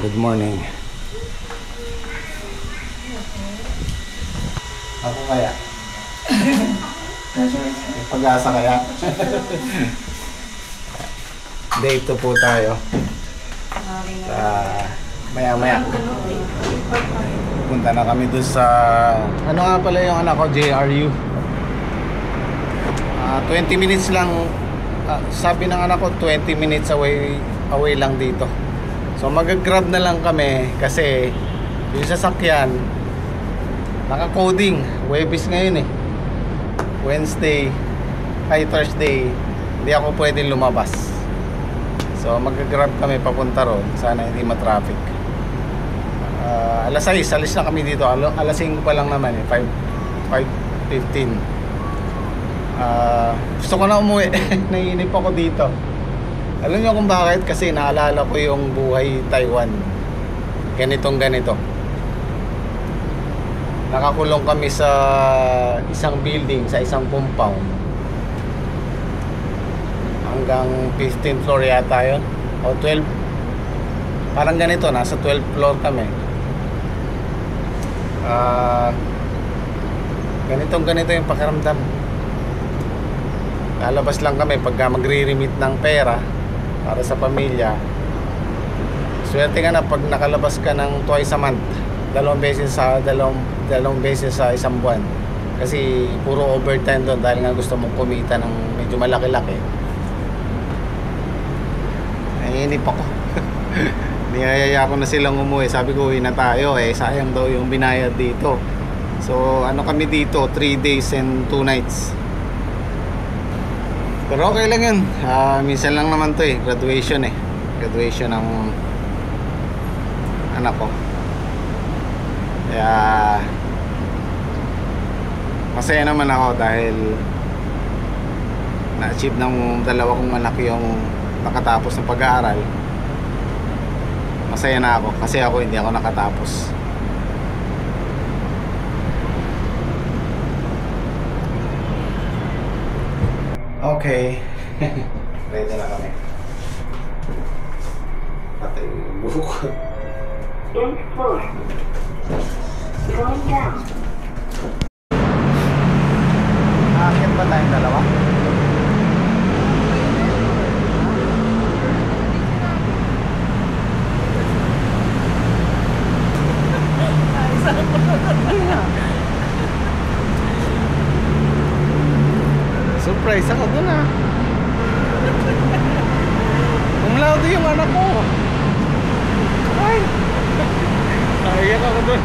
Good morning. Ako kaya? May pag-asa kaya? Day 2 po tayo. Maya-maya. Punta na kami dun sa... Ano nga pala yung anak ko? JRU. 20 minutes lang. Sabi ng anak ko 20 minutes away lang dito. So mag-grab na lang kami kasi yung sasakyan naka-coding. Webis ngayon eh. Thursday hindi ako pwedeng lumabas. So mag-grab kami papunta ron. Sana hindi ma-traffic. Alas 6 alis na kami dito. Alas 5 pa lang naman eh. 5:15. Gusto ko na umuwi. Naiinip ako dito. Alam niyo kung bakit? Kasi naalala ko yung buhay Taiwan. Ganito. Nakakulong kami sa isang building, sa isang compound. Hanggang 15th floor yata yun. O 12. Parang ganito, nasa 12th floor kami. Ganito yung pakiramdam. Lalabas lang kami pagka magre-remit ng pera para sa pamilya. Swerte ka na pag nakalabas ka ng twice a month, dalawang beses sa isang buwan. Kasi puro overtime doon dahil nga gusto mong kumita ng medyo malaki-laki. Naiinip ako. Niyayaya ko na silang umuwi. Sabi ko, uwi na tayo eh. Sayang daw yung binayad dito. So ano kami dito, 3 days and 2 nights. Pero okay lang yun. Minsan lang naman to eh. Graduation ng anak ko. Kaya masaya naman ako dahil na-achieve ng dalawa kong anak yung nakatapos ng pag-aaral. Masaya na ako kasi ako hindi ako nakatapos. Okay. Ready na kami. Patay yung buhok. Going down. Aakit ba tayong dalawa? Surprise ako dun ah. Umlaudo yung anak ko. Ay, naiyak ako dun.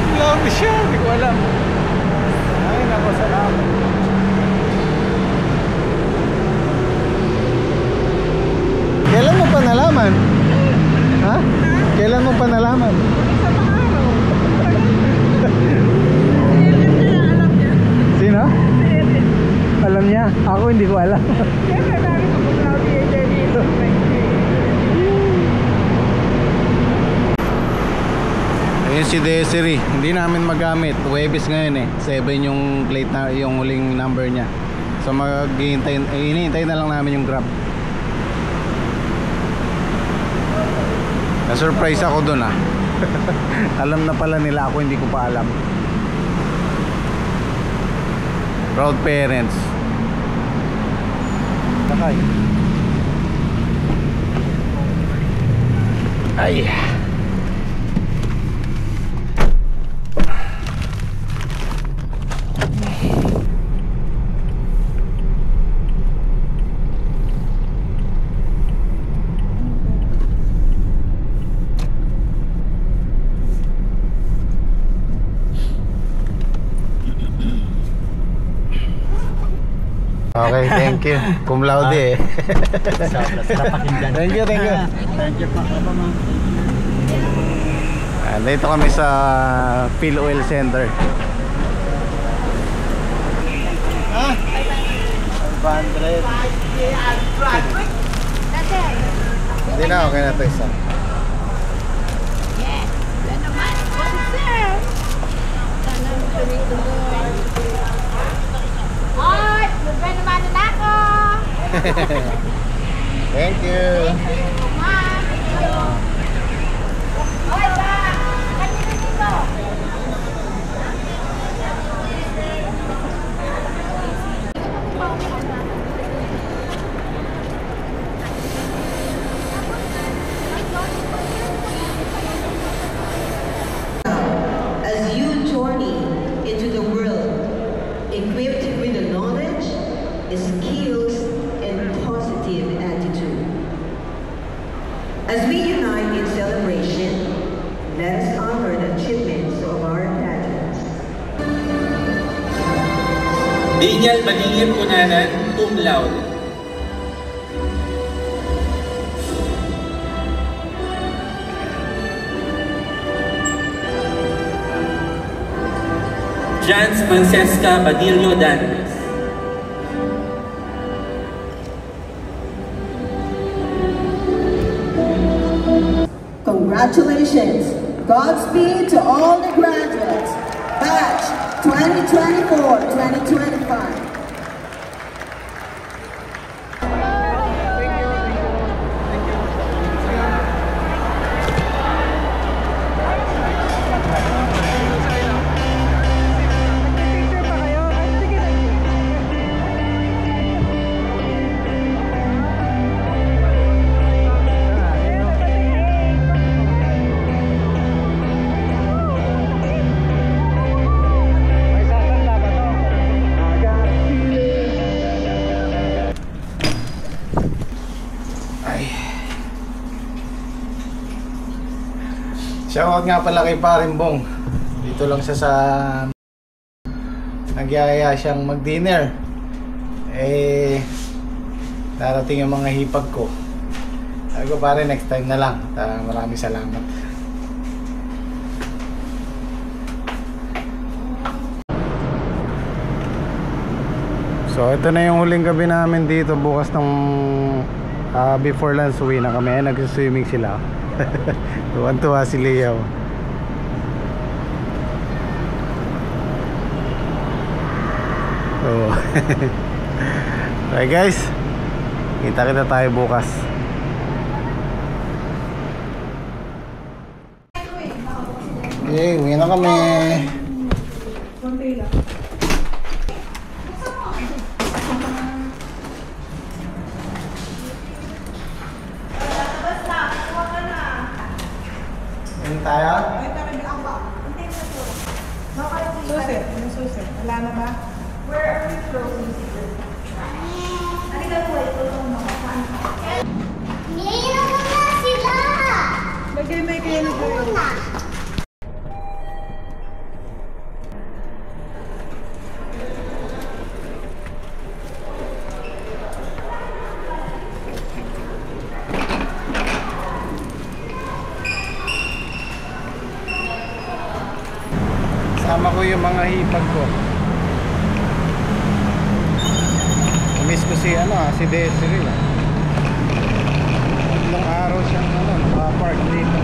Umlaudo siya, hindi ko alam. Ay, nako, salamat. Kailan mo pa nalaman? Ha? Kailan mo pa nalaman? Sino? Alam niya. Ako hindi ko alam. Ayun si Desiree. Hindi namin magamit. Webis ngayon eh. 7 yung plate na, yung huling number niya. So hinihintay na lang namin yung Grab. Na-surprise ako dun ah. Alam na pala nila ako, hindi ko pa alam. Proud parents. Sakay. Ay. Okay, thank you. Cum laude eh. Thank you. Thank you pa ma'am. Dito kami sa Phil Oil Center. Ah? 500. Hindi na, okay na ito isa. Thank you. As you journey into the world, equipped with the knowledge, skills, and positive attitude. As we unite in celebration, let us honor the achievements of our graduates. Daniel Balingir Punanan, cum laude. Jans Francesca Badillo Dantes. Congratulations! Godspeed to all the graduates. Batch 2024-2025. Shoutout nga pala kay Paring Bong. Dito lang siya sa nagyayaya siyang mag-dinner. Eh darating yung mga hipag ko. Sabi ko pare next time na lang. Maraming salamat. So ito na yung huling gabi namin dito. Bukas ng before lunch uwi na kami. Nag-swimming sila. Tuwan-tuwa si Leo. Oh. Okay guys, kita tayo bukas. Okay, uwi na kami. Tayo? Susi, yung susi. Wala na ba? Where are we closing? Ano ka po ito itong mga fan? Ngayon na muna sila! Lagay may kayo na kayo. Sama ko yung mga hipag ko. Miss ko si si Desiree lang. Tatlong araw siyang nakapark dito.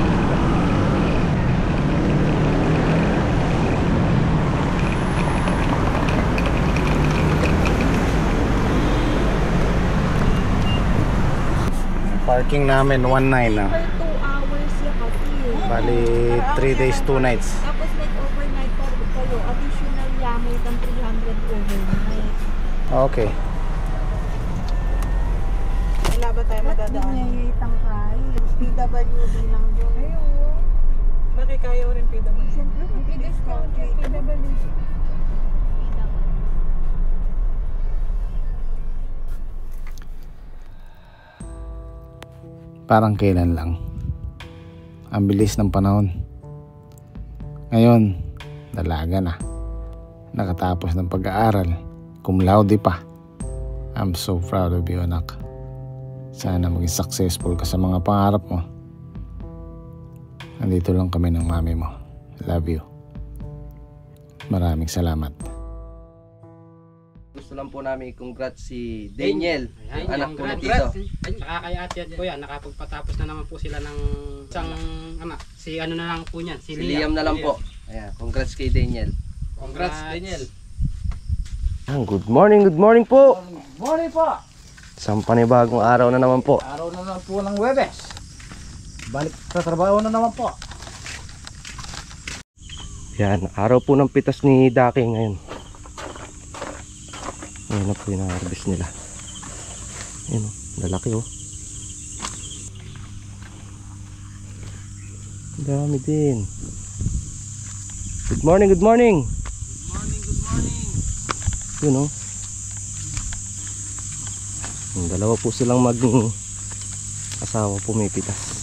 Parking namin 1.9 na. Per 2 hours yung kapil. Bali 3 days 2 nights. Tapos may overnight pa rin kayo. Additional yamay ng 300 overnight. Okay. Wala ba tayo madadaan? Pinayitang price. PWD lang doon. Ayun. Bakit kaya rin PWD? Siyempre, may discount yung PWD. Parang kailan lang. Ang bilis ng panahon. Ngayon, dalaga na. Nakatapos ng pag-aaral. Cum laude pa. I'm so proud of you, anak. Sana maging successful ka sa mga pangarap mo. Nandito lang kami ng mami mo. Love you. Maraming salamat. Gusto lang po namin i-congrats si Daniel, Ayan, anak po na congrats. dito. Saka kay ate at kuya, nakapagpatapos na naman po sila ng isang anak. Si ano na lang po niyan, si Si Liam na lang po. Ayan, congrats kay Daniel. Congrats, Daniel. Good morning po. Morning po! Isang panibagong araw na naman po. Araw na lang po ng Webes. balik sa trabaho na naman po. Yan, araw po ng pitas ni Daki ngayon. Ayan na po yung harvest nila. Ayan o, lalaki o. Dami din. Good morning, good morning. Good morning, good morning. Yun o. Yung dalawa po silang asawa pumipitas.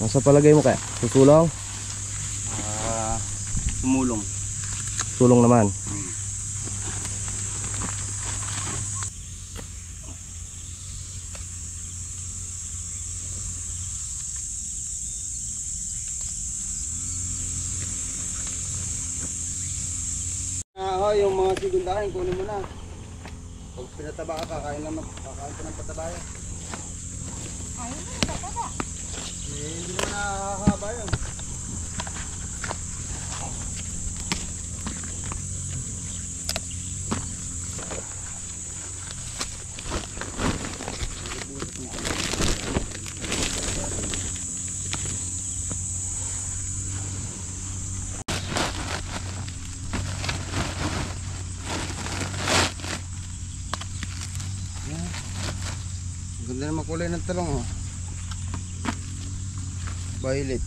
Nasa palagay mo kaya? Susulong? Tumulong. Sulong naman. Yung mga sigundahin, kunin mo na. Pag pinataba ka, kakain ka ng patabaya. Ayun na, pataba. Hindi mo nakakaba yun. Ganda naman kulay ng talong oh. Violet.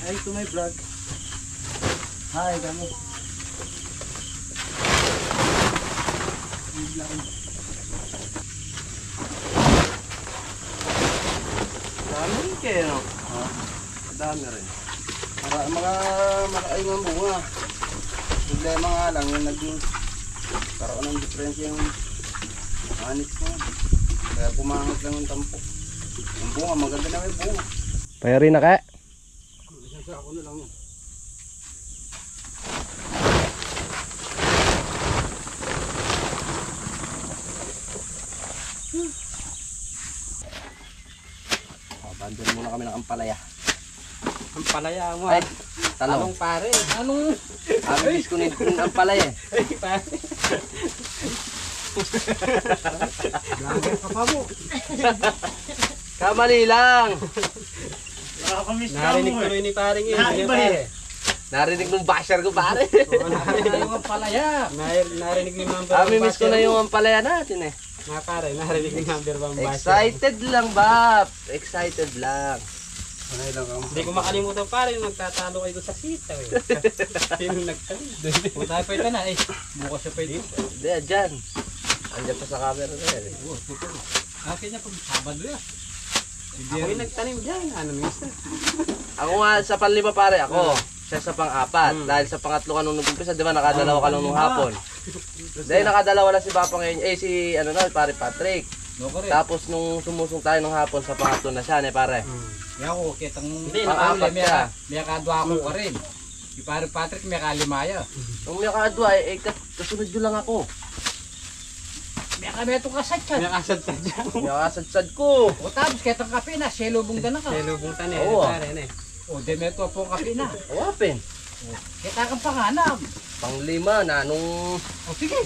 Hi to my vlog. Hi kami. Dami rin kayo, no? Dami rin. Makain ng bunga. Problema nga lang yung karoon ng diferensya yung anit mo. Kaya pumangit lang yung tampo. Yung bunga, maganda na may bunga. Payari na kaya? Isa ako na lang yun. Abandon muna kami ng ampalaya. Ang palaya mo. Ay, Talong pare. Anong? Abis ko ng ampalaya. Ay pare. Lager ka pa mo. Kamali lang. Narinig ko rin ni paring yun. Pare. Narinig ng basher ko pare. Narinig yung ampalaya. Narinig ni Ma'am. Miss ko na yung ampalaya natin eh. Nga pare, narinig ni Ma'am Bang Basher. Excited lang Bap. Excited lang. Hindi ko makalimutan pare yung nagtatalo kayo sa sitaw eh. Sino nagtalim? Kung tayo pa ito na eh. Bukas siya pa ito. Hindi, dyan. Andiyan pa sa camera na yan eh. Akin niya pag Sabado yan. Ako yung nagtanim dyan. Ano mister? Ako nga sa panlima pare, ako. Siya sa pang-apat. Dahil sa pangatlo ka nung nag-umpisa, di ba nakadalawa ka nung hapon. Dahil nakadalawa na si Papa ngayon, si ano na, pare Patrick. Tapos nung sumusong tayo nung hapon, sa pangatlo na siya, pare. Kaya ako, kitang pang-apat ka. May kadwa ako ka rin. Si pare Patrick may kalimaya. Nung may kadwa, kasunod yun lang ako. May kameto kasadsad. May kasadsad dyan. May kasadsad ko. O tapos kitang kape na, selubong na ka. Selubong ta na eh. Oo. Pare na eh. O demeto po kape na. Wapin. Kita kang panganam. Panglima na nung... O sige.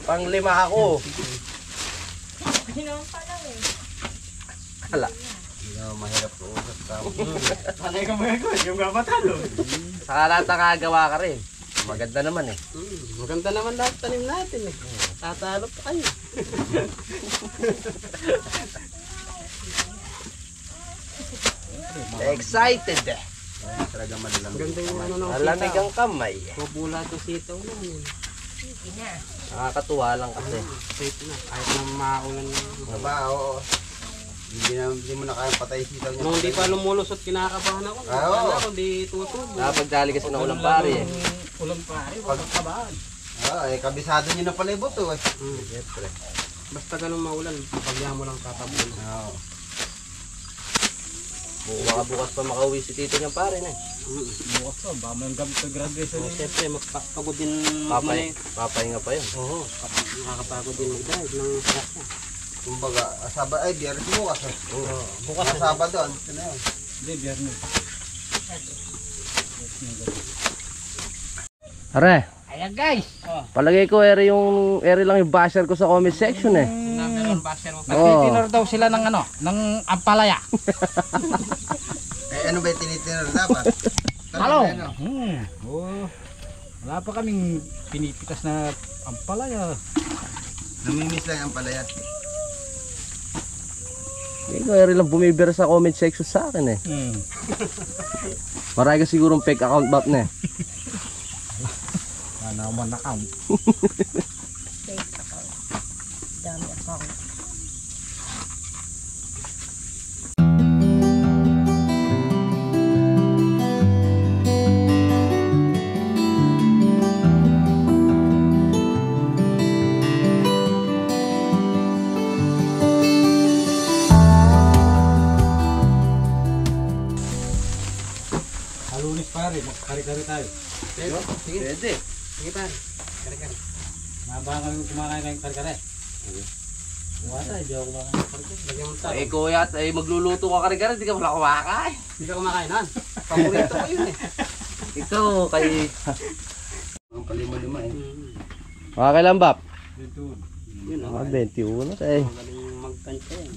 Panglima ako. Ginawa pa lang eh. Hala. Mahirap ko usap tao. Panay ka mga ko, yung gabatalo. Saka lahat nakagawa ka rin. Maganda naman eh. Maganda naman lahat tanim natin eh. Tatalo pa kayo. Excited eh. Talaga madalang. Maganda yung ano ng Malamig ang kamay. Mabula to sitaw na yun. Nakakatuwa lang kasi. Safe na. Kahit na maulan na. Diba, oo. Hindi mo na kayang patay sitaw niya. Nung hindi pa lumulusot, kinakabahan ako. Kala ko di tutod. Napagdali kasi ng ulang pari eh. Ulang pare, wag kang kabahan. Kabisado niyo na pala yung buto eh. Siyempre. Basta ganun maulan, pagya mo lang tatapon. Oo. Baka bukas pa makauwi si tito niyang pare na eh. Bukas pa, baka may gamit sa graduation eh. Siyempre, magpapagod din magmanay. Papahinga pa yun. Oo, nakakapagod din mag-drive ng truck niya. Kumbaga, biyernes bukas eh. Bukas na. Sabado, ano na yun? Hindi, biyernes. Are, Ayan guys. palagay ko ere lang yung basher ko sa comment section eh. Meron basher mo. Oo. Nagtitinor daw sila ng ano, ng ampalaya. Ano ba yung tinitinor dapat? Halo. Ano? Oh. Wala pa kaming pinipitas na ampalaya. Namimiss lang ang palaya. Hindi ko ere lang bumibira sa comment section sa akin eh. Marami ka sigurong fake account bot na eh. Ano man account. Fake account. Dami account. Halunis pare, kari-kari tayo. Pwede. Sige pare, kari-kari. Mabangan kami kumakain ng kari-kari. Wala, hindi ako kumakain ng kari-kari. Lagyan mo tayo. Eh kuya, magluluto ka kare-kare, di ka wala kumakain. Hindi ka kumakain, han? Paborito ko yun eh. Ikaw kay... Ang palima-lima eh. Makakailan bap? Dito. Yun 21 eh. Magaling magtansya yan.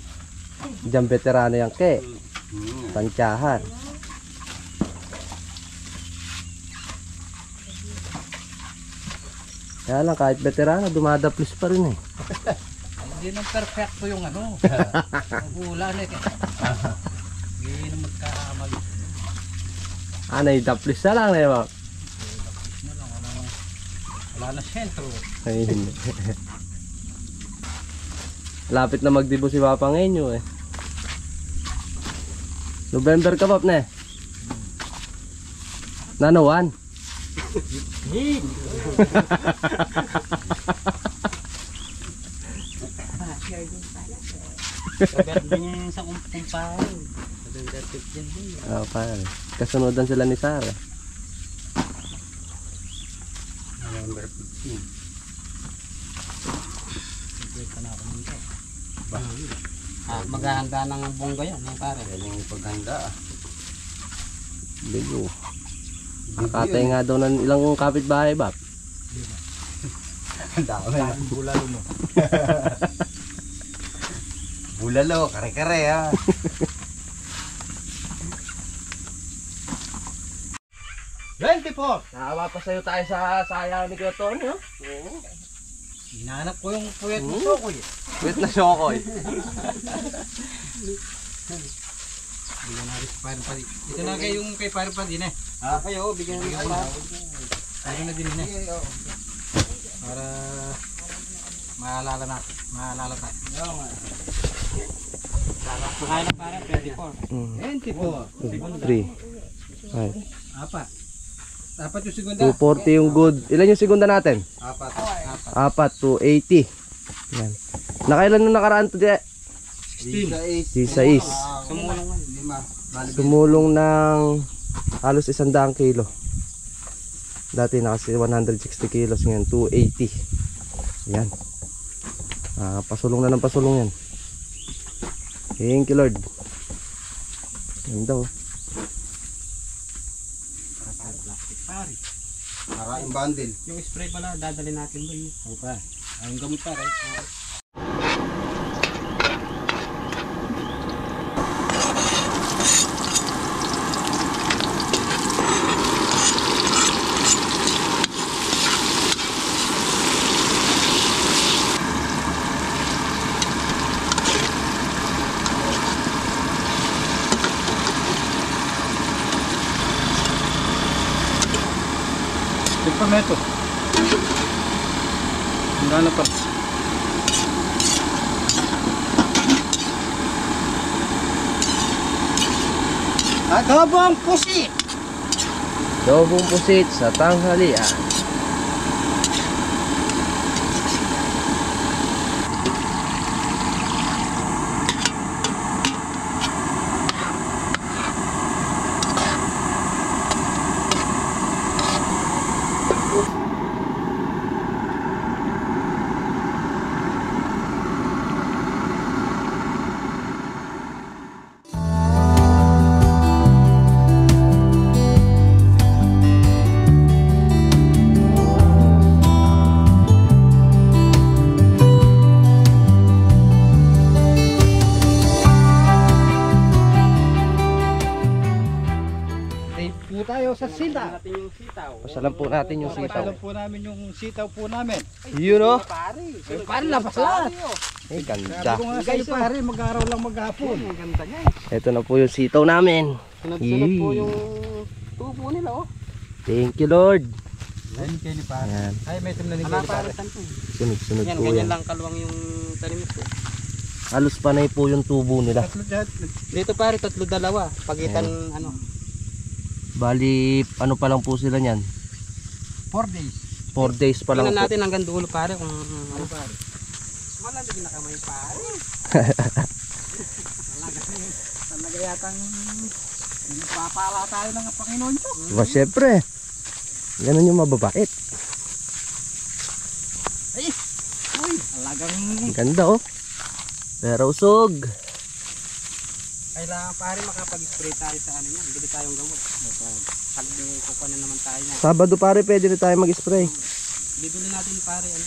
Diyan veterano yan ke. Tansyahan. Kaya lang kahit veterano, dumadaplis pa rin eh. Hindi nang perfecto yung ano. Magulan eh. Hindi na magkakamali. Ano yung daplis na lang na yun bap? Wala na sentro. Ay, hindi. Lapit na magdibo si Papa ngayon eh. November ka bap na eh. Nanawan. Birthday niya yung sa kumpare. Birthday yan din. Pare. Kasunodan sila ni Sarah. November 15. Ito na ako nito. Maghahanda ng bongga yan, pare. Yan yung paghanda ah. Bigo. Kakatay nga daw ng ilang kapitbahay bap. Ang dami. Bulalo mo. Bulalo, kare-kare ah. Nakawa pa sa'yo tayo sa sayang ni Kuya Tony, no? Hinahanap ko yung puyat mo ko eh. Wait na Shokoy. Bigyan natin si Pare Padi. Ito na kayo yung kay Pare Padi na eh. Kayo, bigyan natin si Pare. Tayo na din na eh. Para maalala natin. Maalala tayo. Makain na pare, 24. 3. 5. Apat yung segunda. 240 yung good. Ilan yung segunda natin? Apat. 280. Yan. Nakailan nung nakaraan to diya? 16. Sumulong nga. 5. Sumulong ng halos 100 kilo. Dati nakasi 160 kilos, ngayon 280. Yan. Pasulong na ng pasulong yan. Thank you Lord. Yan daw. Pare. Para yung bundle. Yung spray pala, dadali natin doon. Opa. Ayun gamot pare. Ito na ito. Handa na pa. Adobong pusit! Dobong pusit sa tanghalian. sitaw. natin yung sitaw. Pasalan po natin yung sitaw. Alam po namin yung sitaw po namin. Yun o. Pare labas lahat. Eh, ganda. Sabi ko nga sa'yo pare, mag-araw lang maghapon. Ang ganda guys. Ito na po yung sitaw namin. Sunod-sunod po yung tubo nila oh. Thank you, Lord. Ayun kayo ni pare. Ayan. Ay, may itim na ni kayo ni pare. Sunod-sunod Yan, po ganyan yan. lang kaluwang yung tanim ko. Halos panay po yung tubo nila. Dito pare, 3-2. Pagitan ano. Bali, ano pa lang po sila niyan? 4 days. 4 days pa lang Tingnan po. natin hanggang dulo pare kung ano pare. Wala din nakamay pare. Talaga yatang papala tayo ng Panginoon ko. Diba, syempre. Ganun yung mababait. Uy, talagang Ang ganda oh. Pero usog. Kailangan pare makapag-spray tayo sa ano yan. Bili tayong gamot. Pag kukuha na naman tayo niyan. Sabado pare, pwede na tayo mag-spray. Bibili natin pare ano.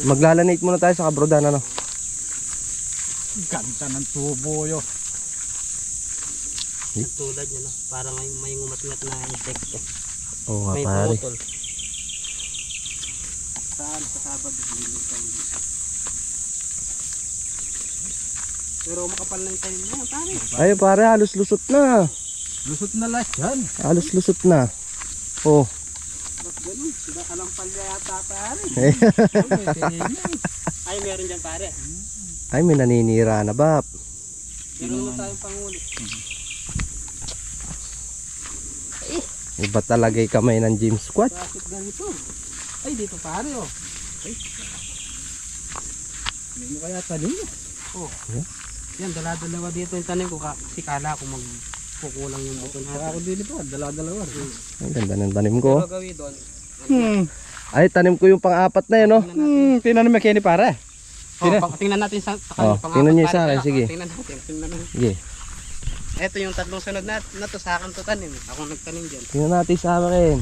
Maglalanate muna tayo sa kabrodan, ano? ganda ng tubo yo. Tulad niya no. Para may ngumat-ngat na insekto. Oo nga May pare. putol. Saan sa Sabado bibili tayo. Pero makapal na yung tayo niya pare. Ay pare, halos lusot na. Lusot na lahat yan. Halos lusot na. Oh. Ba't ganun? Sila alam palya yata pare. Ay meron dyan pare. Ay, may naninira na ba? Meron naman tayong pangulit. Iba talaga yung kamay ng gym squad. Bakit ganito? Ay dito pare oh. Ay. Hindi mo kaya tanim mo. Oh. Yan dala-dalawa dito yung tanim ko kasi kala ko magkukulang yung buto natin. Ako din pa, dala-dalawa. Ang ganda ng tanim ko. Pero gawin doon. Ay, tanim ko yung pang-apat na yun, no? Tinanim mo kayo ni pare. Tingnan natin sa Oh, tingnan niyo sa akin, sige. Tingnan natin. Sige. Ito yung tatlong sunod na to sa akin to tanim. Ako nagtanim diyan. Tingnan natin sa akin.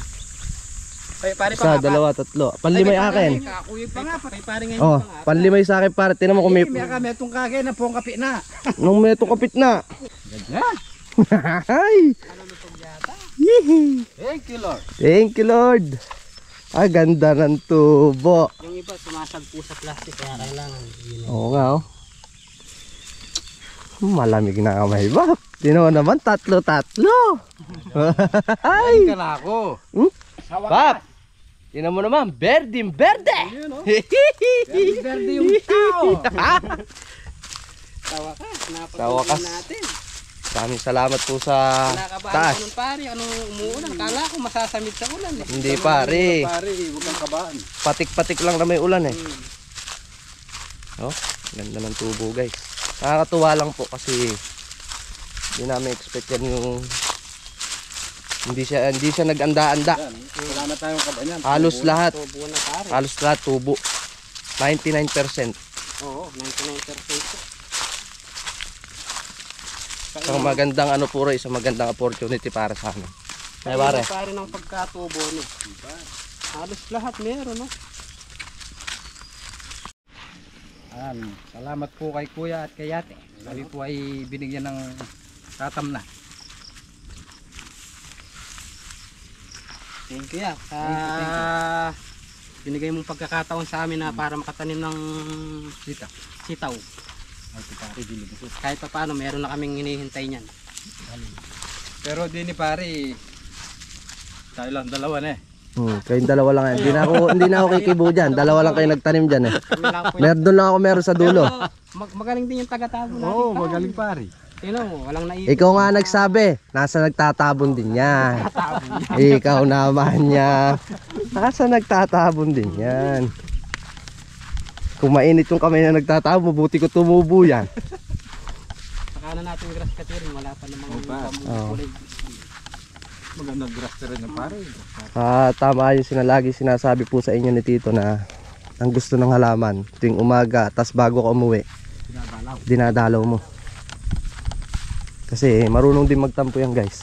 Pare Isa, dalawa, tatlo. Panlimay akin. Kakuya pa nga pare ngayon. Oh, panlimay sa akin pare. Tingnan mo kung may... May kami itong kagay na pong kapi na. Nung may tukapit na. Ganda. Ay! Yee! Thank you Lord. Thank you, Lord. Ah, ganda ng tubo. Yung iba sumasagpo sa plastic kaya kailangan. Oo nga, oh. Malamig na kamay ba? Tino naman, tatlo-tatlo. Ay! Kala ko. Hmm? Pap! Tino mo naman, berding-berde. Verde yung tao. Tawa ka. Tawa ka. Natin. Maraming salamat po sa Kinakabahan taas. ko nun pare. Anong umuulan? Kala ko masasamid sa ulan eh. Hindi pare. Pare, huwag kang kabaan. Patik-patik lang na may ulan eh. Oh, ganda ng tubo guys. Nakakatuwa lang po kasi hindi namin expect yan yung hindi siya nag-anda-anda. Wala na tayong kabanyan. Halos lahat. Tubo na pare. Halos lahat tubo. 99%. Oo, 99%. Isang magandang ano puro, isang magandang opportunity para sa amin. Ay pare. Pare ng pagkatubo no. Halos lahat meron no. Salamat po kay Kuya at kay Ate. Kami po ay binigyan ng tatam na. Thank you ya. Binigay mong pagkakataon sa amin na para makatanim ng sitaw. Kahit pa paano meron na kaming hinihintay niyan. Pero di ni pare, tayo lang dalawa na eh. Kayong dalawa lang yan. Hindi na ako kikibo dyan. Dalawa lang kayo nagtanim dyan eh. Doon lang ako meron sa dulo. Magaling din yung taga-tabo natin. Oo, magaling pare. Tingnan mo, walang naipon. Ikaw nga nagsabi, nasa nagtatabon din yan. Ikaw naman yan. Nasa nagtatabon din yan. Kung mainit yung kamay na nagtatabon, mabuti ko tumubo yan. Saka na natin grass cutting, wala pa namang kulay. Magandang grass rin yung pare. Tama yung lagi sinasabi po sa inyo ni Tito na ang gusto ng halaman tuwing umaga, tas bago ka umuwi, dinadalaw mo. Kasi marunong din magtampo yan guys.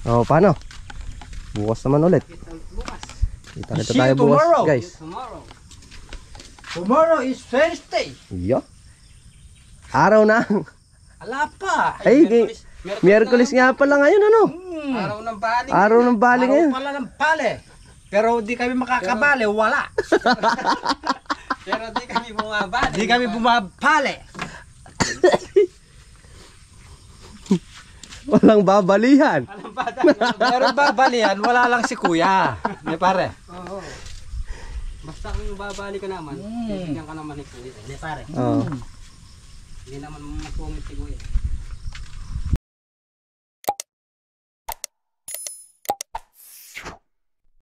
Oh, paano? Bukas naman ulit. Kita tayo bukas tomorrow. guys. Tomorrow is Thursday. Iya. Araw na. Ala pa. Ay, Miyerkules nga pala ngayon, ano? Araw ng bali. Araw ng bali ngayon. Araw pala ng bali. Pero di kami makakabali, wala. Pero di kami bumabali. Di kami bumabali. Walang babalihan. Pero babalihan, wala lang si kuya. May pare. Oo. Basta kung babali ka naman, bibigyan ka naman ni kuya. Hindi pare. Oo. Hindi naman masungit si kuya.